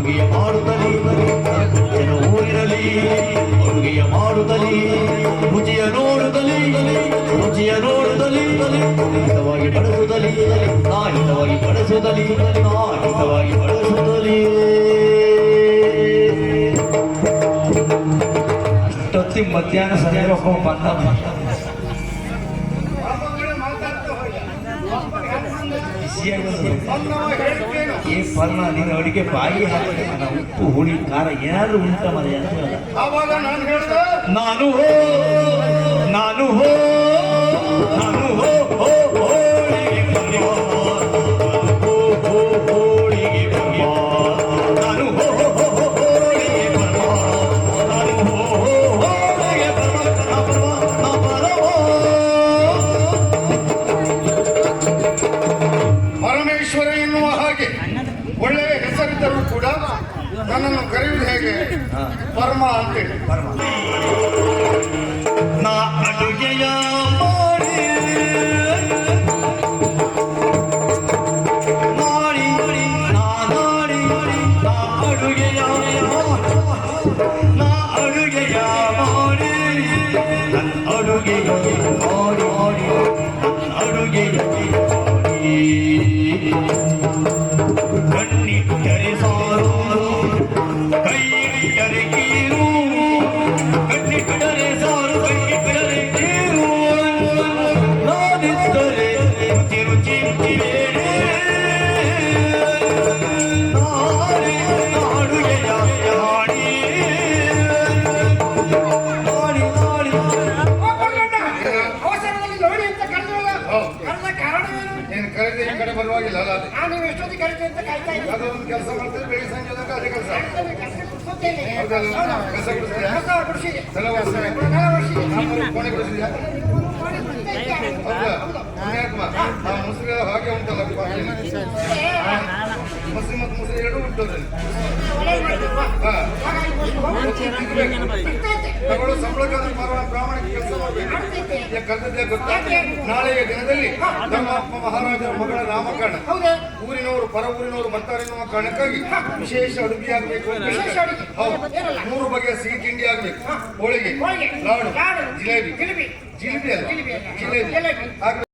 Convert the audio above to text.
ಅಡುಗೆಯ ಮಾಡುತ್ತಲೇ ಜನ ಊರಿರಲಿ ಅಡುಗೆಯ ಮಾಡುತ್ತಲೇ ರುಚಿಯ ನೋಡುತ್ತಲೇ ರುಚಿಯ ನೋಡುತ್ತಲೇ ಹಿತವಾಗಿ ಬಳಸುತ್ತಲೇ ನಾ ಹಿತವಾಗಿ ಬಳಸುತ್ತಲೇ ನಾ ಹಿತವಾಗಿ ಬಳಸುತ್ತಲೇ ಅಷ್ಟೊತ್ತಿ ಮಧ್ಯಾಹ್ನ ಸರಿಯಾಗಿ ಒಬ್ಬ ಬಂದ ಈ ಫಲ ನಿನ್ನ ಅಡಿಗೆ ಬಾಯಿ ಹಾಕಿ ಉಪ್ಪು ಹುಳಿ ಖಾರ ಏನಾದ್ರೂ ಉಂಟ ಮರ ಆವಾಗ ನಾನು ಹೇಳಿದೆ ನಾನು ಹೋ ನಾನು ಹೋ ನಾನು ಹೋ ಹೋ ಹೋಳಿಗೆ ಬಂದೆ ಹೋ ಹೋ ಹೋಳಿಗೆ ಬಂದೆ ನಾನು ಹೋ ಹೋ ಹೋಳಿಗೆ ಬಂದೆ ನಾನು ಹೋ ಹೋ ಹೋಳಿಗೆ ಪರಮೇಶ್ವರ ಎನ್ನುವ ಹಾಗೆ ಒಳ್ಳೆಯ ಹೆಸರಿದ್ದರೂ ಕೂಡ ನನ್ನನ್ನು ಕರೆಯುವುದು ಹೇಗೆ ಪರಮ ಅಂತೇಳಿ ನಾ ಅಡುಗೆಯ ಮಾಡಿ ಮಾಡಿ ನಾ ನಾಡಿ ನಾ ಅಡುಗೆಯ ನಾ ಅಡುಗೆಯ ಮಾಡಿ ನನ್ನ ಅಡುಗೆಯ ಮಾಡಿ ಮಾಡಿ ನನ್ನ ಅಡುಗೆಯ ಮಾಡಿ ಕಣ್ಣಿಟ್ಟರೆ ಸಾರು ಕೈಯಿಟ್ಟರೆ ಕೀರು ಕಣ್ಣಿಟ್ಟರೆ ಸಾರು ಕೈಯಿಟ್ಟರೆ ಕೀರು ನಾನಿದ್ದರೆ ರುಚಿ ರುಚಿ ಬೇರೆ ಅಡುಗೆಯ ಮಾಡಿ ಮಾಡಿ ಮಾಡಿ ಅವಸರದಲ್ಲಿ ನೋಡಿ ಅಂತ ಕರೆದಲ್ಲ ಕರೆದ ಕಾರಣವೇನು? ನೀನು ಕರೆದು ಈ ಕಡೆ ಬರುವಾಗಿಲ್ಲ ಅಲ್ಲ ಅದು ನಾನು ಎಷ್ಟೊತ್ತಿಗೆ ಕರೆದು ಅಂತ ಕಾಯ್ತಾ ಇದ್ದೀನಿ. ಅದೊಂದು ಕೆಲಸ ಮಾಡ್ತೇವೆ ಬೆಳಿಗ್ಗೆ ಸಂಜೆ ತನಕ ಅದೇ ಕೆಲಸ ಕಸ ಗುಡಿಸುತ್ತೇನೆ. ಹೌದಲ್ಲ? ಕಸ ಗುಡಿಸ್ತೀಯಾ? ಕಸ ಗುಡಿಸಿದೆ. ನೆಲ ಒರೆಸ್ತೀಯಾ? ನೆಲ ಒರೆಸಿದೆ. ಕೋಣೆ ಗುಡಿಸಿದ್ಯಾ? ಕೋಣೆ ಗುಡಿಸ್ತಾ ಇದ್ದೆ. ಹೌದಾ? ಪುಣ್ಯಾತ್ಮ. ಆ ಮುಸ್ಲಿಂ ಹಾಗೆ ಉಂಟಲ್ಲ ಮುಸ್ಲಿಂ ಮತ್ತು ಮುಸ್ಲಿಂ ಎರಡೂ ಉಂಟು ಅದ್ರಲ್ಲಿ. ಒಳ್ಳೆ ಮಾಡಿದ್ವಾ? ಹಾ. ಹಾಗಾಗಿ ತಗೊಳ್ಳೋ ಸಂಬಳಕ್ಕಾದ್ರೂ ಪ್ರಾಮಾಣಿಕ ಕೆಲಸ ಮಾಡಬೇಕು. ಕರ್ತವ್ಯ ಗೊತ್ತಾ? ನಾಳೆಯ ದಿನದಲ್ಲಿ ಧರ್ಮಪ್ಪ ಮಹಾರಾಜರ ಮಗಳ ನಾಮಕರಣ. ಹೌದಾ? ಊರಿನವರು ಪರ ಊರಿನವರು ಬರ್ತಾರೆ ಎನ್ನುವ ಕಾರಣಕ್ಕಾಗಿ ವಿಶೇಷ ಅಡುಗೆ ಆಗಬೇಕು ಅಂತ ವಿಶೇಷ ಹೇಳ್ತಾರೆ. ಅಡುಗೆ? ಹೌದು. ಏನಲ್ಲ? 3 ಬಗೆಯ ಸಿಹಿ ತಿಂಡಿ ಆಗಬೇಕು. ಹೋಳಿಗೆ, ಹೋಳಿಗೆ, ಲಾಡು, ಲಾಡು, ಜಿಲೇಬಿ ಜಿಲೇಬಿ ಜಿಲೇಬಿ ಅಲ್ಲ ಜಿಲೇಬಿ ಅಲ್ಲ. ಜಿಲೇಬಿ ಜಿಲೇಬಿ. ಆಗ್ಬೇಕು.